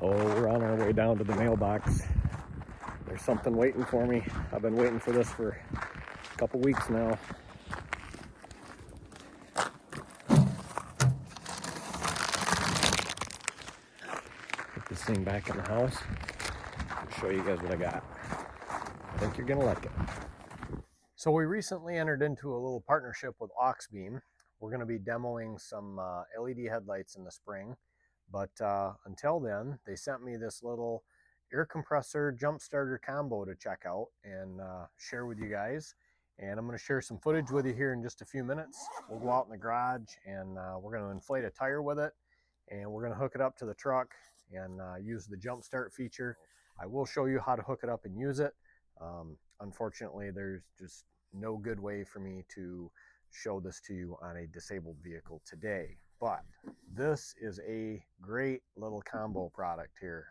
Oh, we're on our way down to the mailbox. There's something waiting for me. I've been waiting for this for a couple weeks now. Put this thing back in the house. I'll show you guys what I got. I think you're gonna like it. So we recently entered into a little partnership with Auxbeam. We're gonna be demoing some LED headlights in the spring. But until then, they sent me this little air compressor jump starter combo to check out and share with you guys. And I'm going to share some footage with you here in just a few minutes. We'll go out in the garage and we're going to inflate a tire with it. And we're going to hook it up to the truck and use the jump start feature. I will show you how to hook it up and use it. Unfortunately, there's just no good way for me to show this to you on a disabled vehicle today. But this is a great little combo product here.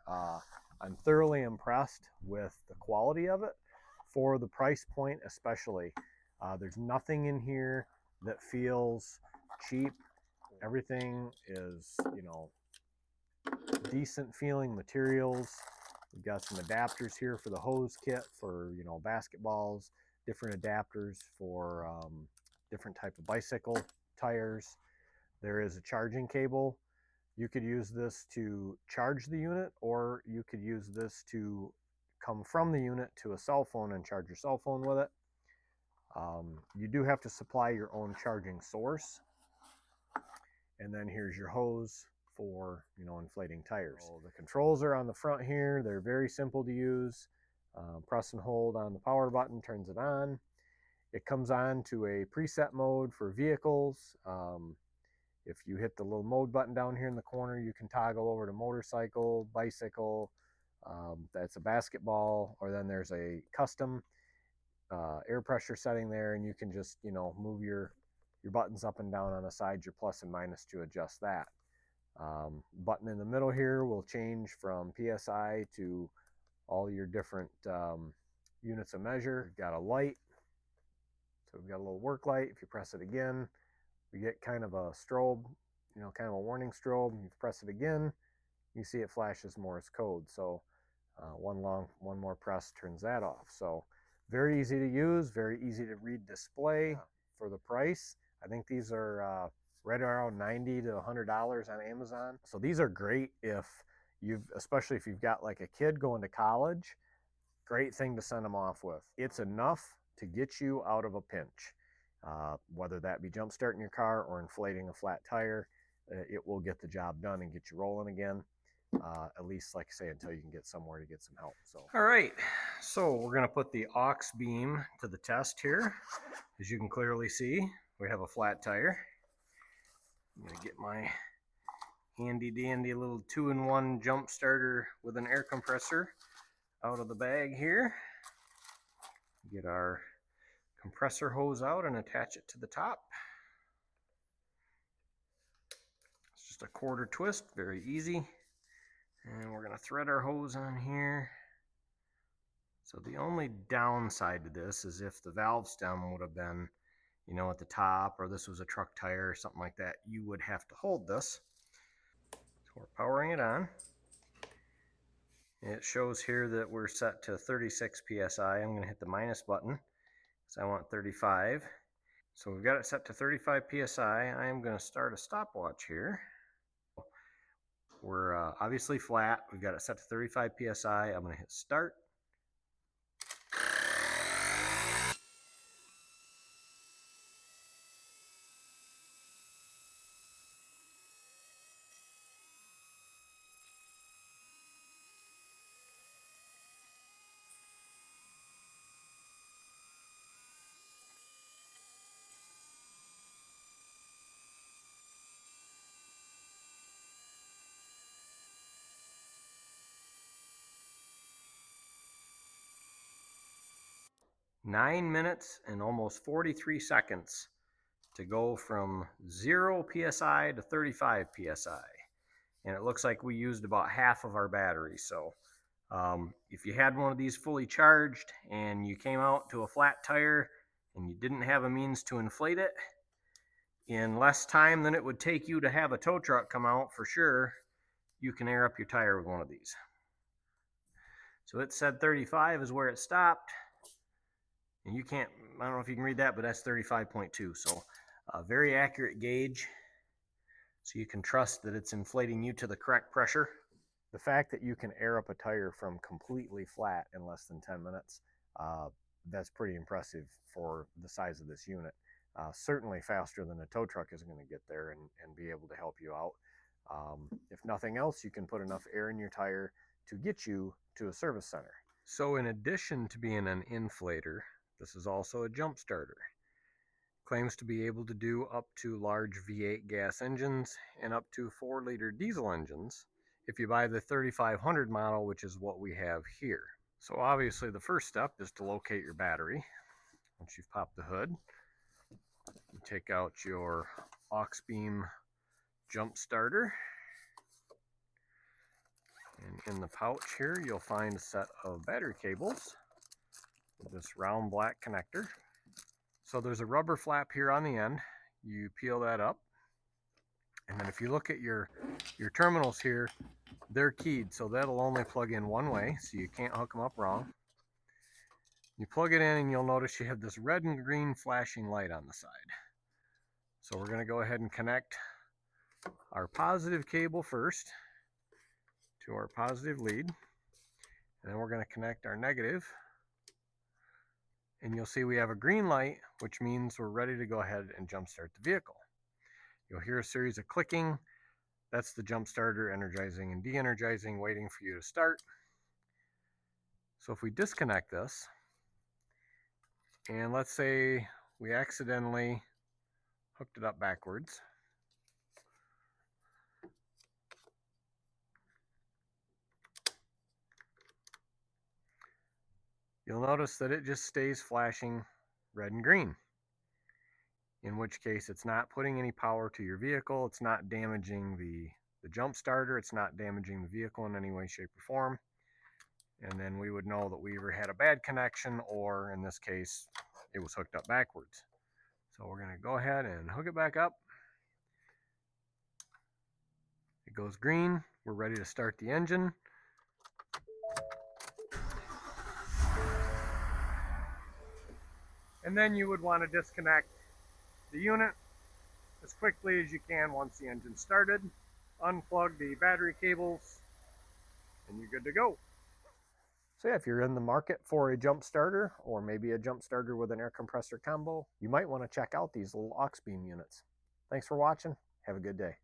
I'm thoroughly impressed with the quality of it for the price point especially. There's nothing in here that feels cheap. Everything is, you know, decent feeling materials. We've got some adapters here for the hose kit for, you know, basketballs, different adapters for different type of bicycle tires. There is a charging cable. You could use this to charge the unit, or you could use this to come from the unit to a cell phone and charge your cell phone with it. You do have to supply your own charging source. And then here's your hose for, you know, inflating tires. So the controls are on the front here. They're very simple to use. Press and hold on the power button turns it on. It comes on to a preset mode for vehicles. If you hit the little mode button down here in the corner, you can toggle over to motorcycle, bicycle, that's a basketball, or then there's a custom air pressure setting there, and you can just, you know, move your buttons up and down on the sides, your plus and minus, to adjust that. Button in the middle here will change from PSI to all your different units of measure. We've got a light, so we've got a little work light. If you press it again, we get kind of a strobe, you know, kind of a warning strobe. You press it again, you see it flashes Morse code. So one more press turns that off. So very easy to use, very easy to read display for the price. I think these are right around $90 to $100 on Amazon. So these are great if especially if you've got like a kid going to college, great thing to send them off with. It's enough to get you out of a pinch. Whether that be jump starting your car or inflating a flat tire, it will get the job done and get you rolling again. At least, like I say, until you can get somewhere to get some help. So, all right, so we're going to put the Auxbeam to the test here. As you can clearly see, we have a flat tire. I'm going to get my handy dandy little 2-in-1 jump starter with an air compressor out of the bag here. Get our compressor hose out and attach it to the top. It's just a quarter twist, very easy. And we're going to thread our hose on here. So the only downside to this is if the valve stem would have been, you know, at the top, or this was a truck tire or something like that, you would have to hold this. So we're powering it on. It shows here that we're set to 36 PSI. I'm going to hit the minus button because I want 35. So we've got it set to 35 PSI. I am going to start a stopwatch here. We're obviously flat. We've got it set to 35 PSI. I'm going to hit start. Nine minutes and almost 43 seconds to go from 0 PSI to 35 PSI. And it looks like we used about half of our battery. So if you had one of these fully charged and you came out to a flat tire and you didn't have a means to inflate it, in less time than it would take you to have a tow truck come out, for sure, you can air up your tire with one of these. So it said 35 is where it stopped. And you can't, I don't know if you can read that, but that's 35.2. So a very accurate gauge. So you can trust that it's inflating you to the correct pressure. The fact that you can air up a tire from completely flat in less than 10 minutes, that's pretty impressive for the size of this unit. Certainly faster than a tow truck is going to get there and be able to help you out. If nothing else, you can put enough air in your tire to get you to a service center. So in addition to being an inflator, this is also a jump starter. Claims to be able to do up to large V8 gas engines and up to 4-liter diesel engines if you buy the 3500 model, which is what we have here. So obviously the first step is to locate your battery. Once you've popped the hood, you take out your Auxbeam jump starter. And in the pouch here, you'll find a set of battery cables with this round black connector. So there's a rubber flap here on the end. You peel that up. And then if you look at your terminals here, they're keyed, so that'll only plug in one way, so you can't hook them up wrong. You plug it in and you'll notice you have this red and green flashing light on the side. So we're going to go ahead and connect our positive cable first to our positive lead. And then we're going to connect our negative. And you'll see we have a green light, which means we're ready to go ahead and jump start the vehicle. You'll hear a series of clicking. That's the jump starter energizing and de-energizing, waiting for you to start. So if we disconnect this, and let's say we accidentally hooked it up backwards, you'll notice that it just stays flashing red and green. In which case it's not putting any power to your vehicle, it's not damaging the jump starter, it's not damaging the vehicle in any way, shape, or form. And then we would know that we either had a bad connection or, in this case, it was hooked up backwards. So we're going to go ahead and hook it back up. It goes green. We're ready to start the engine. And then you would want to disconnect the unit as quickly as you can once the engine's started. Unplug the battery cables and you're good to go. So yeah, if you're in the market for a jump starter, or maybe a jump starter with an air compressor combo, you might want to check out these little Auxbeam units. Thanks for watching. Have a good day.